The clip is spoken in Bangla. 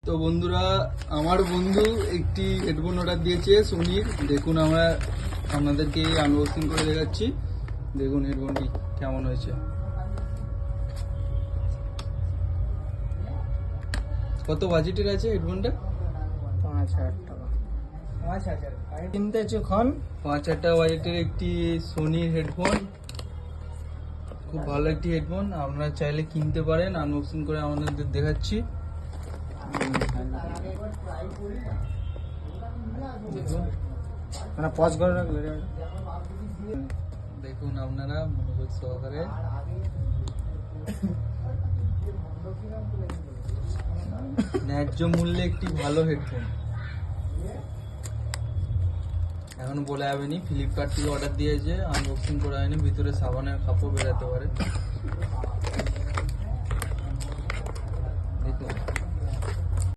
তো বন্ধুরা, আমার বন্ধু একটি হেডফোন অর্ডার দিয়েছে সোনির। দেখুন, আমরা আপনাদেরকে আনবক্সিং করে দেখাচ্ছি। দেখুন হেডফোনটি কেমন হয়েছে। কত বাজেটের আছে হেডফোনটা? 5,000 টাকা। 5,000 কিনতে যখন 5,000 টাকা বাজেটের একটি সোনির হেডফোন, খুব ভালো একটি হেডফোন। আপনারা চাইলে কিনতে পারেন। আনবক্সিং করে আমাদের দেখাচ্ছি। দেখুন মানে পজ করে রাখলে দেখুন আপনারা মনোযোগ সহকারে। ন্যায্য মূল্যে একটি ভালো হেডফোন। এখন বলে যাবেনি, ফ্লিপকার্ট থেকে অর্ডার দিয়েছে, আনবক্সিং করা হয়নি, ভিতরে সাবানের কাপড় বেরোতে পারে।